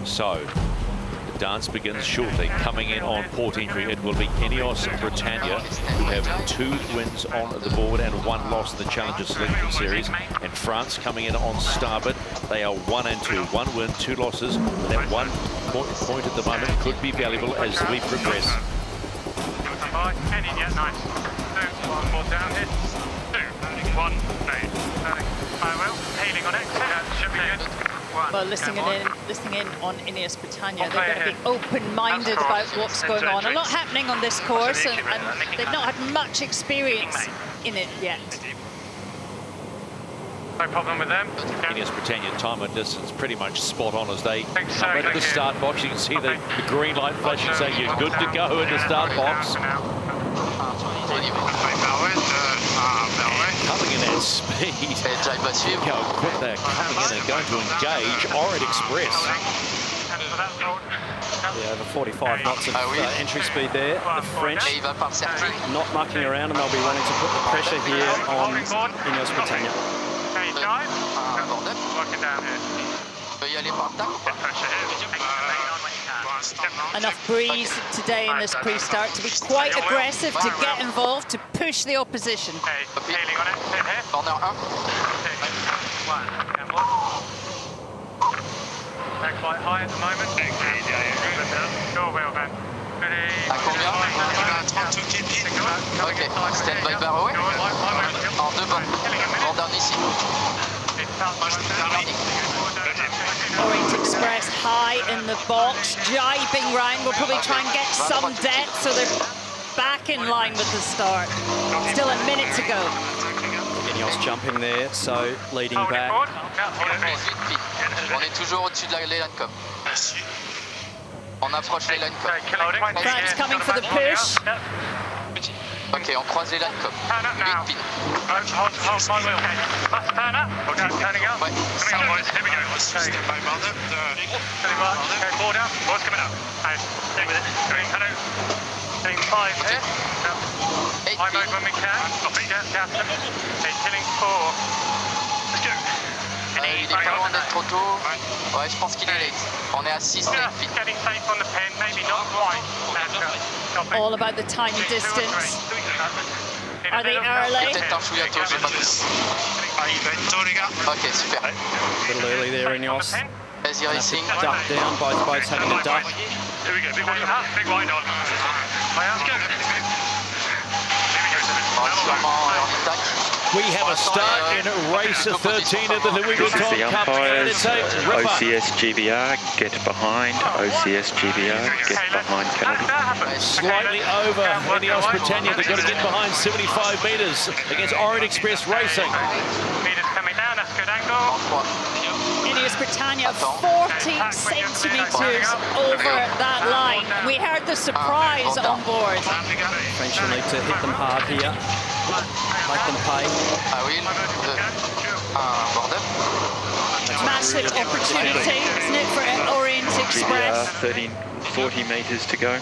So, the dance begins shortly. Coming in on port entry, it will be Ineos Britannia, who have 2 wins on the board and 1 loss in the Challenger Selection Series. And France coming in on starboard. They are 1 and 2. 1 win, 2 losses. That 1 point at the moment could be valuable as we progress. Well, listening in on Ineos Britannia, they're going to be open-minded about what's going on. A lot happening on this course, and they've not had much experience in it yet. No problem with them. Ineos Britannia time and distance pretty much spot on as they come into the start box. You can see the green light flashing saying you're good to go in the start box. Coming in at speed. Look how quick they're coming in and going to engage Orient Express. Yeah, over 45 knots of entry speed there. The French not mucking around, and they'll be wanting to put the pressure here on Ineos Britannia. Enough breeze today in this pre-start to be quite aggressive, to get involved, to push the opposition. They're quite high at the moment. Go well then. Ok, stand by barreau. En devant. En dernier ici. Orient Express high in the box, jibing round. We'll probably try and get some depth, so they're back in line with the start. Still a minute to go. Ineos jumping there, so leading back. On est toujours au-dessus de la line com. On approche les line com. France coming for the push. Ok, on croise les line com. Big pin. Ouais. Getting 5 here. High mode when we can. Killing 4. Let's go. Il est pas loin d'être trop tôt. Ouais, je pense qu'il est late. On est à 6 late pin. Getting safe on the pin, maybe not quite. All about the tiny distance. Are they early? Peut-être un chouïa tôt, j'ai pas vu. Ok, super. A little early there, Ineos. Vas-y, racing. Duck down, both boats having a duck. Here we go, big wide on. Let's go. We have a start in race 13 of the Louis Vuitton Cup, and it's a ripper. OCS GBR, get behind. OCS GBR, get behind penalty. Slightly over Ineos Britannia. They've got to get behind 75 metres against Orient Express Racing. Meters coming down, that's good angle. Ineos Britannia 40 centimetres over that line. We heard the surprise on board. French will need to hit them hard here. Make them pay. Massive opportunity, isn't it, for Orient Express? 40 metres to go.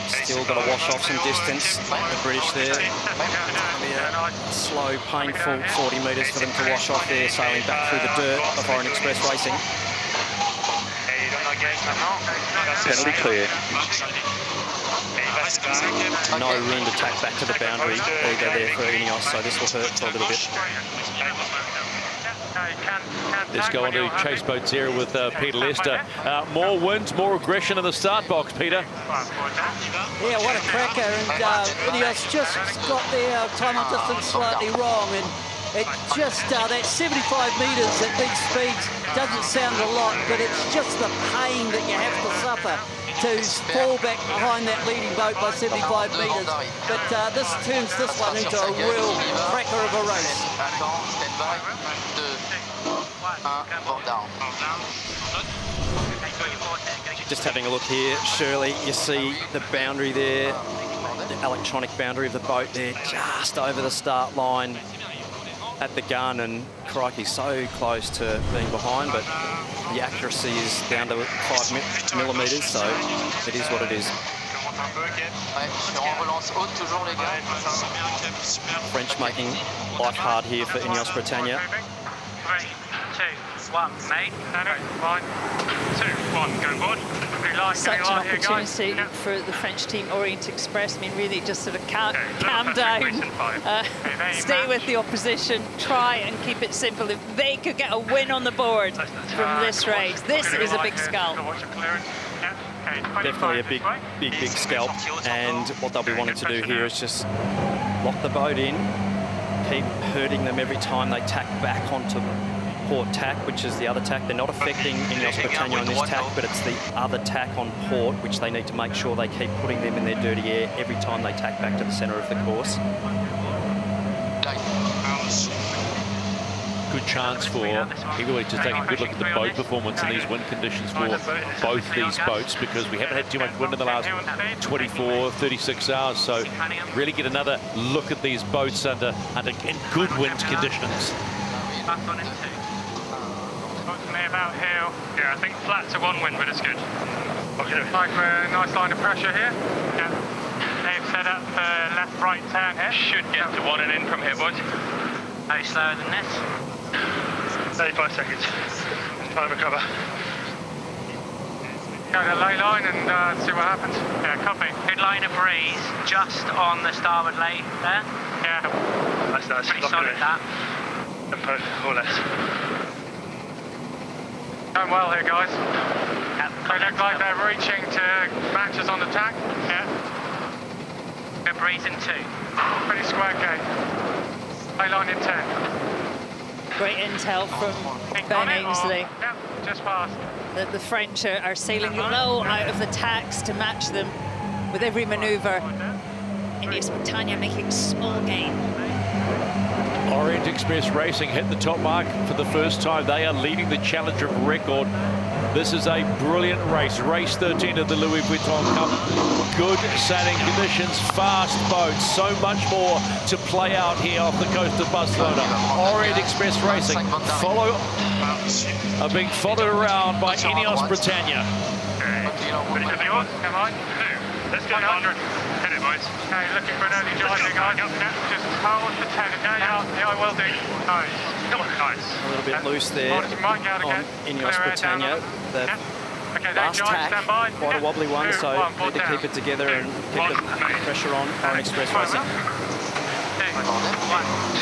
Still got to wash off some distance. The British there. It'll be a slow, painful 40 metres for them to wash off there, sailing back through the dirt of Orient Express Racing. Penalty clear. No room to tack back to the boundary either there for Ineos, so this will hurt for a little bit. Let's go on to chase boats here with Peter Lester. More wind, more aggression in the start box, Peter. Yeah, what a cracker. And Ineos just got their time on distance slightly wrong. And it just, that 75 metres at these speeds doesn't sound a lot, but it's just the pain that you have to suffer to fall back behind that leading boat by 75 metres. But this turns this one into a real cracker of a race. Just having a look here, Shirley, you see the boundary there, the electronic boundary of the boat there, just over the start line at the gun, and crikey, so close to being behind, but the accuracy is down to 5 millimetres, so it is what it is. French making life hard here for Ineos Britannia. 3, 2, 1, mate. 1, 2, 1, go board. Such an opportunity for the French team, Orient Express. I mean, really just sort of calm down, stay with the opposition, try and keep it simple. If they could get a win on the board from this race, this is a big scalp. Definitely a big scalp. And what they'll be wanting to do here is just lock the boat in, keep hurting them every time they tack back onto port tack, which is the other tack. They're not affecting Ineos Britannia on this tack, but it's the other tack on port, which they need to make sure they keep putting them in their dirty air every time they tack back to the centre of the course. Good chance for Heavyweight to take a good look at the boat performance in these wind conditions for both these boats, because we haven't had too much wind in the last 24, 36 hours. So really get another look at these boats in good wind conditions. About here. Yeah, I think flat to 1 wind, but it's good. Like a nice line of pressure here. Yeah. They've set up left-right turn here. Should get to 1 and in from here, boys. Any slower than this? 35 seconds. Try and recover. Go to lay line and see what happens. Yeah, copy. Good line of breeze just on the starboard lay there. Yeah. That's pretty solid, that. Or less. Going well here, guys. They look like they're reaching to match us on the tack. Yeah. Good breeze in 2. Pretty square gate. Lay line in 10. Great intel from Ben Ainsley. Yeah, just past. That the French are sailing low out of the tacks to match them with every manoeuvre. Ineos Britannia making small gain. Orient Express Racing hit the top mark for the first time. They are leading the Challenger record. This is a brilliant race. Race 13 of the Louis Vuitton Cup. Good sailing conditions, fast boats, so much more to play out here off the coast of Barcelona. Orient Express Racing are being followed around by Ineos Britannia. Come on. Let's get 100. Hit it, boys. Okay, looking for an early drive here, guys. Just hold for 10. Yeah, I will do. Nice. Come on, nice. A little bit loose there on Ineos Britannia. The last tack, quite a wobbly one, so need to keep it together and keep the pressure on Orient Express Racing. 2, 1.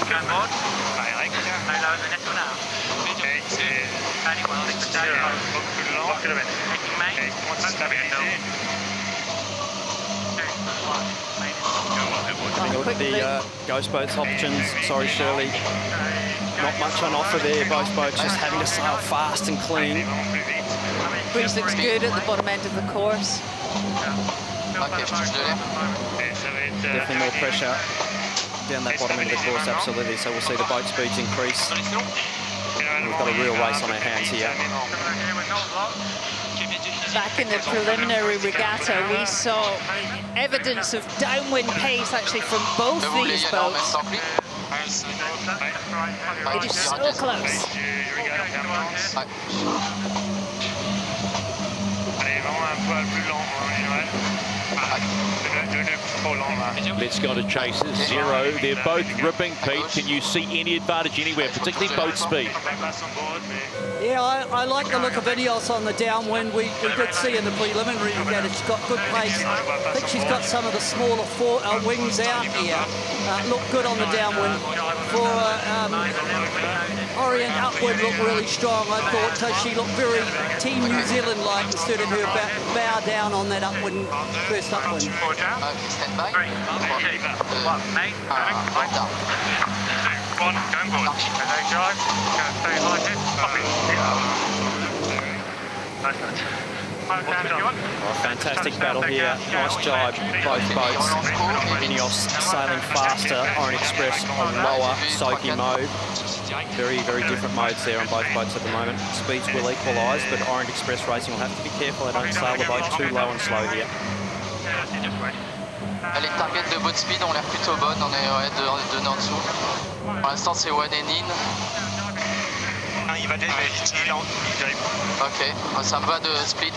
Go board. No lower than this one now. Very well. Having a look at the Ghost Boats options. Sorry, Shirley. Not much on offer there. Both boats just having to sail fast and clean. Breeze looks good at the bottom end of the course. Definitely more pressure down that bottom end of the course, absolutely. So we'll see the boat speeds increase. We've got a real race on our hands here. Back in the preliminary regatta, we saw evidence of downwind pace actually from both these boats. It is so close. Let's go to chase 0. They're both ripping, Pete. Can you see any advantage anywhere, particularly boat speed? Yeah, I like the look of Ineos on the downwind. We did see in the preliminary that it's got good pace. I think she's got some of the smaller wings out here. Look good on the downwind. For Orient upwind looked really strong. I thought she looked very Team New Zealand-like instead of her bow down on that upwind, first upwind. Stand by. 3, 2, 1, mate. 2, 1, going board. Okay, drive. Stay like it. Copy. Nice. Fantastic battle here. Nice jibe, both boats. Ineos sailing faster, Orient Express on lower soaking mode. Very, very different modes there on both boats at the moment. Speeds will equalise, but Orient Express Racing will have to be careful they don't sail the boat too low and slow here. Les targets de boat speed ont l'air plutôt bonnes, on est deux nœuds en dessous. Pour l'instant c'est one and in. Ok, c'est un peu de split.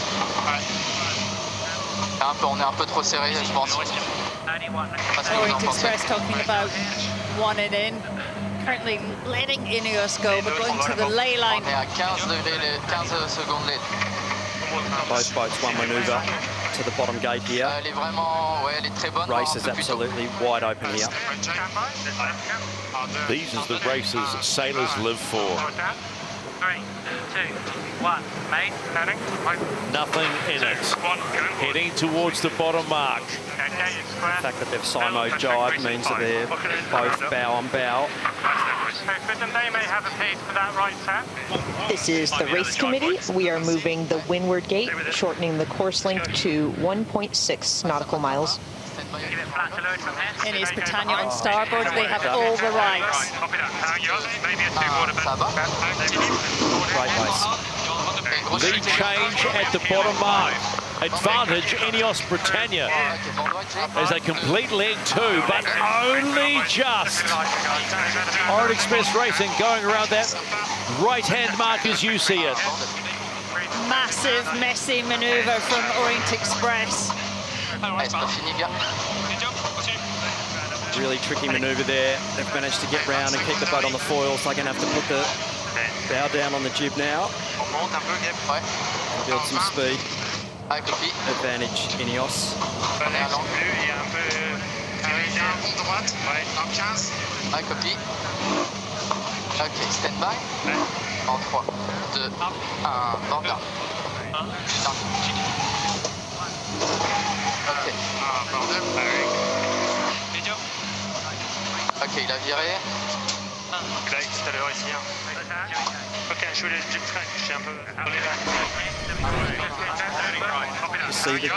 On est un peu trop serré, je pense. Orient Express talking about one and in. currently letting Ineos go, but going to the ley line. On est à 15 secondes lead. Both boats one manoeuvre to the bottom gate here. Elle est vraiment, ouais, elle est très bonne. Race is absolutely wide open here. These are the races sailors live for. 3, 2, 1, mate, turning. Nothing in it. Heading towards the bottom mark. The fact that they've simo jive means that they're both bow on bow. They may have a piece for that right turn. This is the race committee. We are moving the windward gate, shortening the course length to 1.6 nautical miles. Ineos Britannia on starboard, they have all the rights. Great race. Lead change at the bottom mark. Advantage Ineos Britannia as they complete leg 2, but only just. Orient Express Racing going around that right-hand mark as you see it. Massive, messy manoeuvre from Orient Express. Really tricky manoeuvre there. They've managed to get round and keep the boat on the foils. They're going to have to put the bow down on the jib now. Build some speed. Advantage Ineos. Ok, stand by. En 3, 2, 1, bord down. Ok. Ok, il a viré. Tout à l'heure ici. Ok, je voulais le train, je suis un peu... You see the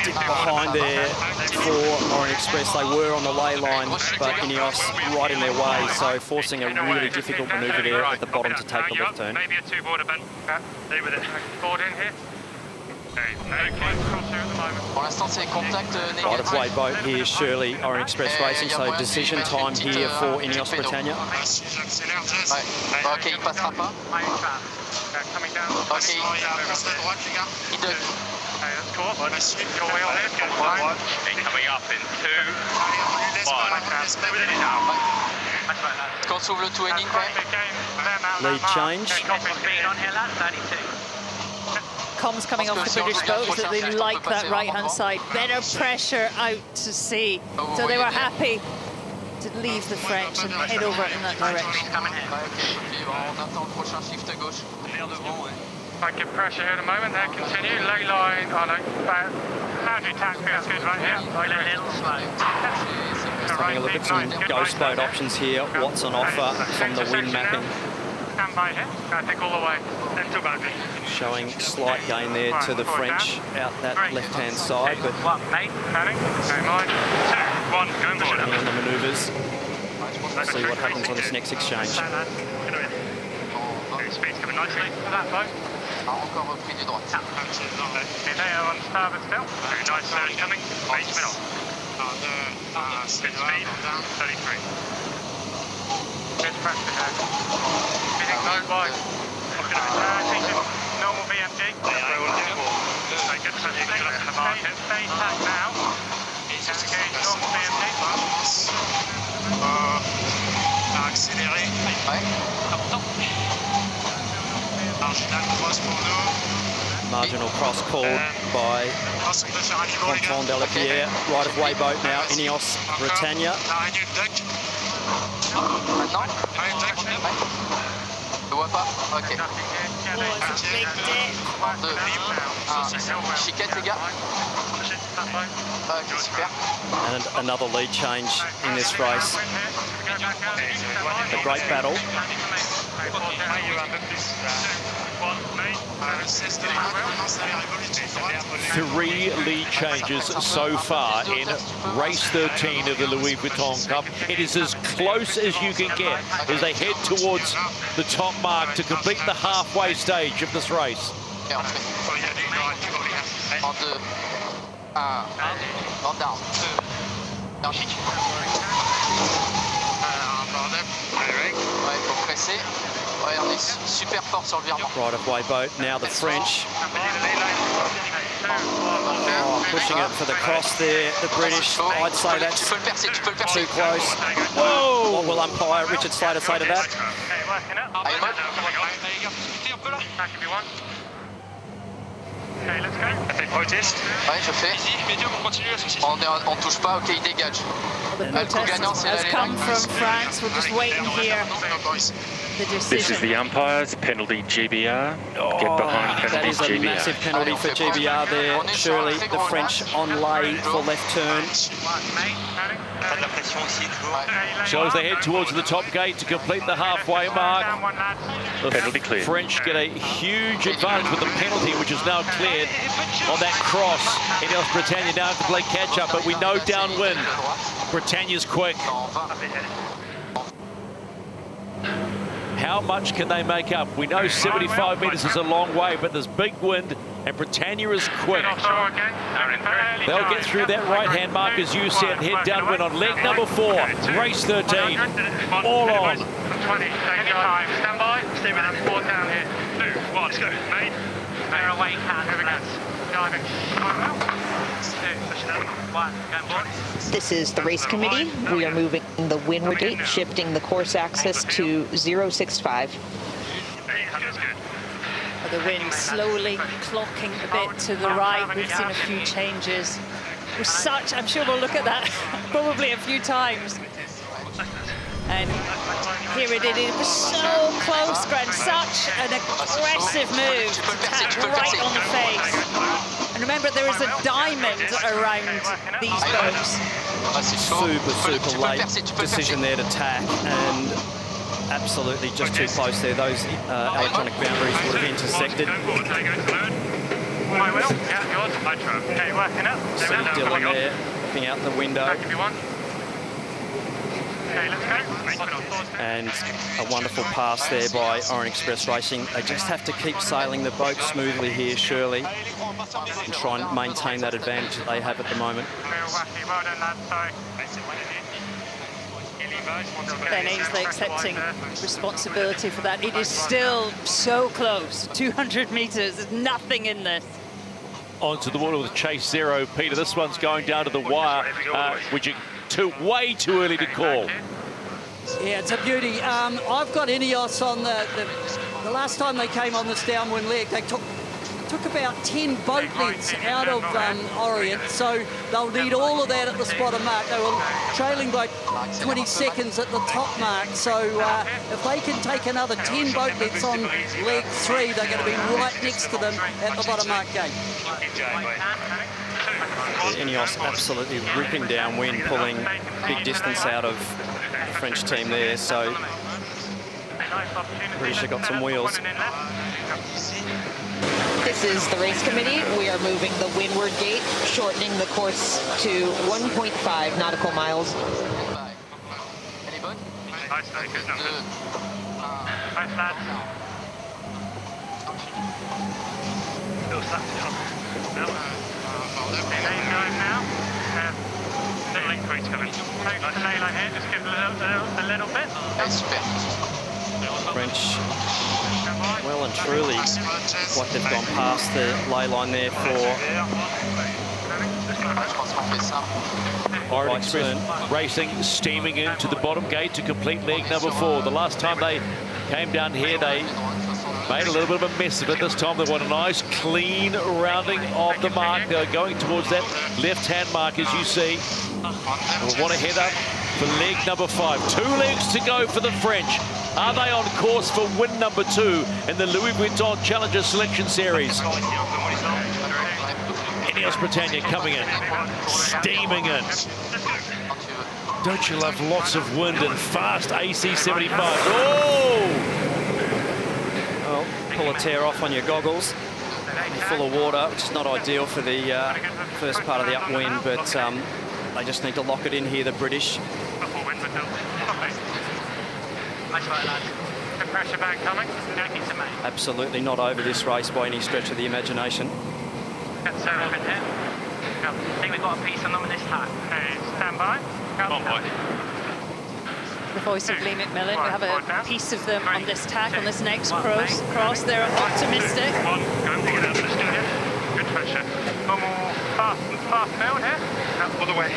dip behind there for Orient Express. They were on the ley line, but Ineos right in their way, so forcing a really difficult manoeuvre there at the bottom to take the left turn. Maybe a two-border bend. Stay with it. Board in here. Pour l'instant, c'est contact négatif. Right of way boat here, Shirley, Orient Express Racing, so decision time here for Ineos Britannia. Ouais. Ok, il passera pas. Ok, il duck. Coming up in 2, 1. Quand s'ouvre le two-ending, Lead change. Comms coming off the British boats that they like that right-hand side. Better pressure out to sea. So they were happy to leave the French and head over in that direction. On attend le prochain shift à gauche. I get pressure here at the moment. They continue. Ley line. Oh no. Boundary tack feels good right here. Like a little slow. Having a look at some ghost boat options here. What's on offer from the wind mapping? Stand by here. I think all the way. Into boundary. Showing slight gain there to the French out that left-hand side, but Mate, turning. Okay, mine. 2, 1, going forward. on the manoeuvres. We'll see what happens on this next exchange. Speed's coming nicely for that boat. Encore repris du droite. Okay, they are on starboard still. Very nice surge coming. Base middle. Good speed, 33. Good pressure here. Feeding low wide. Normal BMG. Very good pressure to the market. Stay tack now. Engage normal BMG. Accéléré. Ouais. Marginal cross pour nous. Marginal cross called by Ponton de la Pierre. Right of way boat now, Ineos Britannia. Maintenant. Je vois pas. Ok. Oh, it's a big dip. 2, 1. Chiquette, les gars. Ok, super. And another lead change in this race. A great battle. Three lead changes so far in race 13 of the Louis Vuitton Cup. It is as close as you can get as they head towards the top mark to complete the halfway stage of this race. En 2, 1. Bord down. Down. Ouais, il faut presser. Ouais, on est super fort sur le virement. Right of way boat. Now the French. Oh, pushing it for the cross there. The British, I'd say that's too close. Whoa! What will umpire Richard Slater say to that? Okay, let's go. Fait protest. Ouais, je fais. On touche pas, ok, il dégage. The protest has come from France. We're just waiting here. The decision. This is the umpire's penalty GBR. Get behind penalty That is a GBR. massive penalty for GBR there. Surely the French on lay for left turn. So as they head towards the top gate to complete the halfway mark, the Penalty cleared. French get a huge advantage with the penalty, which is now cleared on that cross. Ineos Britannia now have to play catch up, but we know downwind Britannia's quick. How much can they make up? We know 75 metres is a long way, but there's big wind and Britannia is quick. They'll get through that right-hand mark, as you said, and head downwind on leg number 4, race 13. All on. 20, stand by. Stay with that 4 down here. 2, 1, let's go, mate. They're away, diving. 2, pushing up. 1, going board. This is the race committee. We are moving the windward gate, shifting the course axis to 065. The wind slowly clocking a bit to the right. We've seen a few changes. With such, I'm sure we'll look at that probably a few times. And here it is. It was so close, Grant. Such an aggressive move to tap right on the face. And remember, there is a diamond around these boats. Super late decision there to tack, and absolutely just too close there. Those electronic boundaries would have intersected. Okay, working up. See Dylan there, looking out the window. And a wonderful pass there by Orient Express Racing. They just have to keep sailing the boat smoothly here, surely, and try and maintain that advantage that they have at the moment. Ben Ainslie accepting responsibility for that. It is still so close, 200 metres, there's nothing in this. Onto the water with Chase Zero. Peter, this one's going down to the wire, which is way too early to call. Yeah, it's a beauty. I've got Ineos on the last time they came on this downwind leg, they took about 10 boat lengths out of Orient, so they'll need all of that at the spotter mark. They were trailing by 20 seconds at the top mark, so if they can take another 10 boat lengths on leg 3, they're going to be right next to them at the bottom mark gate. Ineos absolutely ripping downwind, pulling big distance out of the French team there, so British have got some wheels. This is the race committee. We are moving the windward gate, shortening the course to 1.5 nautical miles. French, well and truly, what they've gone past the ley line there for Orient Express Racing steaming into the bottom gate to complete leg number 4. The last time they came down here, they made a little bit of a mess of it. This time they want a nice clean rounding of the mark. They're going towards that left-hand mark, as you see. We want to head up for leg number 5. 2 legs to go for the French. Are they on course for win number 2 in the Louis Vuitton Challenger Selection Series? Ineos Britannia coming in, steaming in. Don't you love lots of wind and fast AC75? Oh! Well, pull a tear off on your goggles. You're full of water, which is not ideal for the first part of the upwind, but they just need to lock it in here, the British. Pressure back coming. Absolutely not over this race by any stretch of the imagination. I think we've got a piece on them in this time. Okay, stand by. On boy. the voice of Lee McMillan. We have a piece of them on this tack, on this next cross. They're optimistic. Good pressure. One more fast down here. All the way.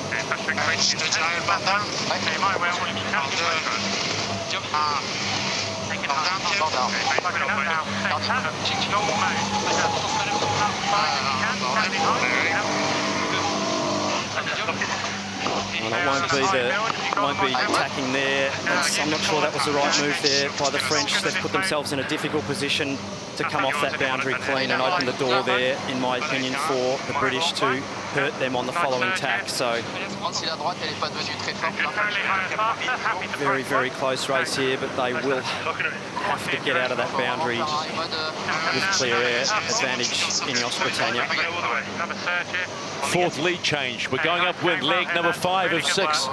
Okay, pressure increase. Okay, might well. Take it down. Normal mode. Well, it won't be tacking there. I'm not sure that was the right move there by the French. They've put themselves in a difficult position to come off that boundary clean and open the door there, in my opinion, for the British to hurt them on the following tack. So very, very close race here, but they will have to get out of that boundary with clear air advantage in Ineos Britannia. Fourth lead change. We're going upwind, leg number 5 of 6.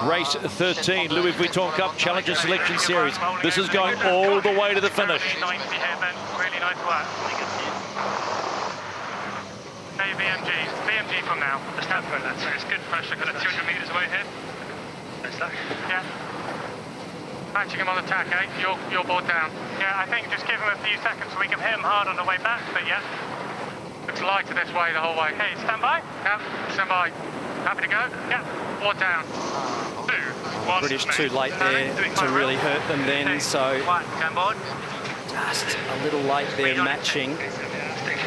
Race 13, Louis Vuitton Cup Challenger Selection Series. This is going all the way to the finish. Really nice work. Hey, VMG from now. The stand for that. So it's good pressure, because it's 200 metres away here. Yeah. Matching him on the tack, eh? You're board down. Yeah, I think just give him a few seconds so we can hit him hard on the way back, but yeah. Looks lighter this way the whole way. Hey, stand by? Yeah, stand by. Happy to go? Yeah. Board down. 2, 1. British too late there to really hurt them then, so stand board. Just a little late there matching.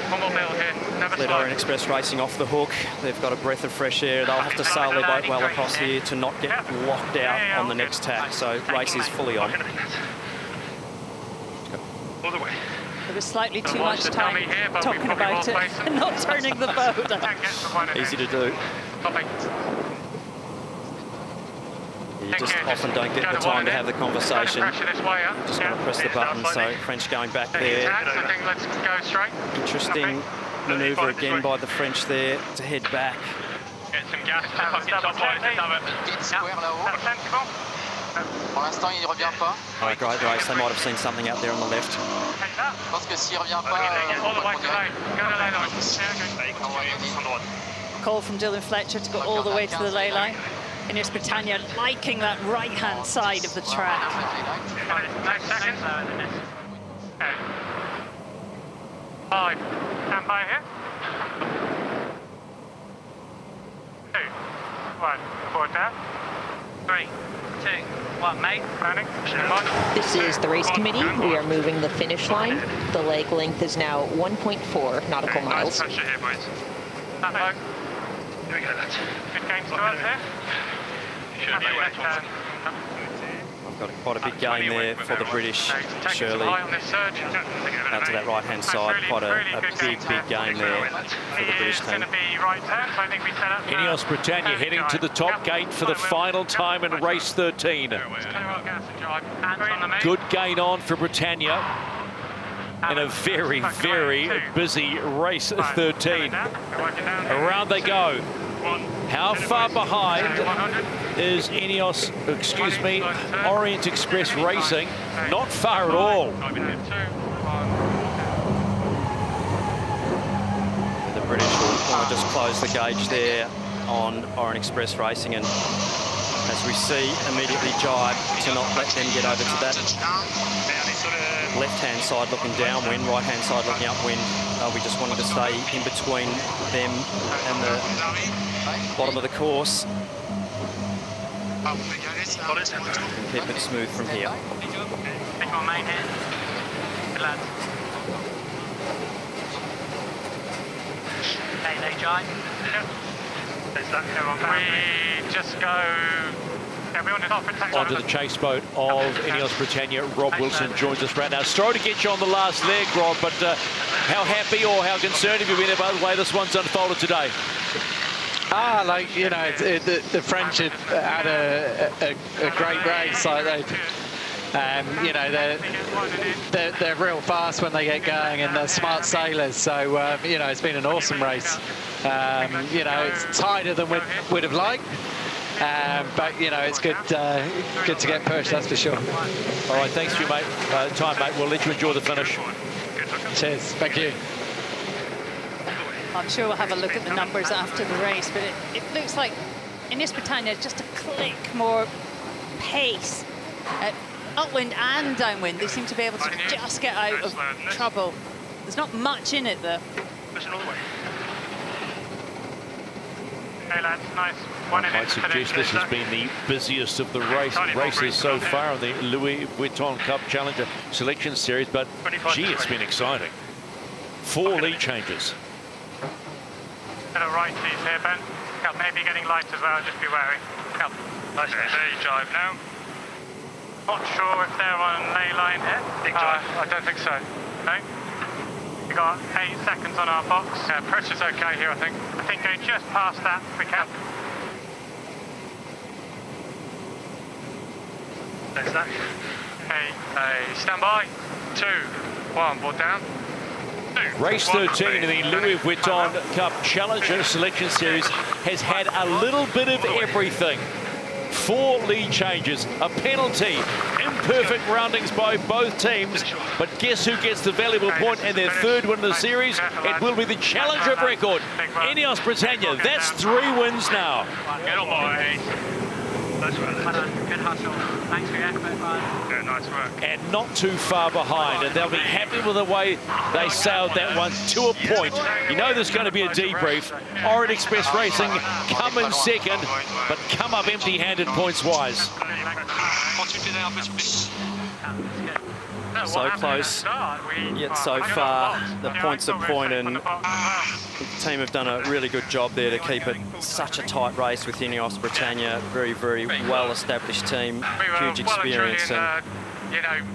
One more bill here. Let Orient Express Racing off the hook. They've got a breath of fresh air. They'll have to sail their boat well across here to not get locked out on the next tack. So race is fully on. All the way. There was slightly too much time talking about it and not turning the boat. Easy to do. You just often don't get the time to have the conversation. Just want to press the button. So French going back there. Interesting manoeuvre again by the French there to head back. Get some gas. Pour l'instant, il ne revient pas. Oh, great race. They might have seen something out there on the left. Je pense que s'il ne revient pas, Call from Dylan Fletcher to go all the way to the ley line. Ineos Britannia liking that right-hand side of the track. 9 seconds. 5. Stand by here. 2, 1. Forward down. 3, 2, 1. Mate. Planning. This is the race committee. We are moving the finish line. The leg length is now 1.4 nautical miles. Nice pressure here, boys. Stand low. Here we go, lads. Good game to us here. I've got quite a big gain there for the British, Shirley. Out to that right-hand side, quite a big gain there for the British team. Ineos Britannia heading to the top gate for the final time in race 13. Good gain on for Britannia in a very, very busy race 13. Around they go. How far behind is Orient Express Racing? Not far at all. The British will just close the gauge there on Orient Express Racing, and as we see, immediately jibe to not let them get over to that left-hand side looking downwind, right-hand side looking upwind. We just wanted to stay in between them and the bottom of the course. Keep it smooth from here. Take my main hand. Good lads. Okay, they jibe. We just go. Onto the chase boat of Ineos Britannia. Rob Wilson joins us right now. Sorry to get you on the last leg, Rob, but how happy or how concerned have you been about the way this one's unfolded today? Like, you know, the French had a great race. Like you know, they're real fast when they get going, and they're smart sailors. So you know, it's been an awesome race. You know, it's tighter than we'd have liked. But you know, it's good to get pushed, that's for sure. All right, thanks for your time, mate. We'll let you enjoy the finish. Cheers, thank you. I'm sure we'll have a look at the numbers after the race, but it looks like Ineos Britannia just a click more pace. Upwind and downwind, they seem to be able to just get out of trouble. There's not much in it, though. Listen all the way. Hey, lads, nice. I'd suggest this has been the busiest of the races so far on the Louis Vuitton Cup Challenger Selection Series, but gee, it's been exciting. 4 lead changes. Bit of right seas here, Ben. Maybe getting light as well, just be wary. Nice. There you drive now. Not sure if they're on ley line here. I don't think so. No. We got 8 seconds on our box. Yeah, pressure's okay here, I think. I think go just past that if we can. There's that. Hey, stand by. 2, 1, board down. Race 13 in the Louis Vuitton Cup Challenger Selection Series has had a little bit of everything. 4 lead changes, a penalty, imperfect roundings by both teams, but guess who gets the valuable point and their 3rd win of the series? It will be the Challenger of record, Ineos Britannia. That's 3 wins now. Get on, boys. Nice work. Good hustle. Thanks for your effort, man. Yeah, nice work. And not too far behind, and they'll be happy with the way they sailed that one to a point. You know there's going to be a debrief. Orient Express Racing come in 2nd, but come up empty-handed points-wise. So close, yet so far. The point's a point, and the team have done a really good job there to keep it such a tight race with Ineos Britannia. Very, very well-established team, huge experience, and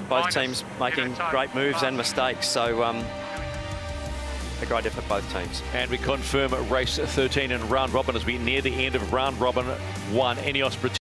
both teams making great moves and mistakes. So a great effort, both teams. And we confirm race 13 in round robin as we near the end of round robin 1. Ineos Britannia.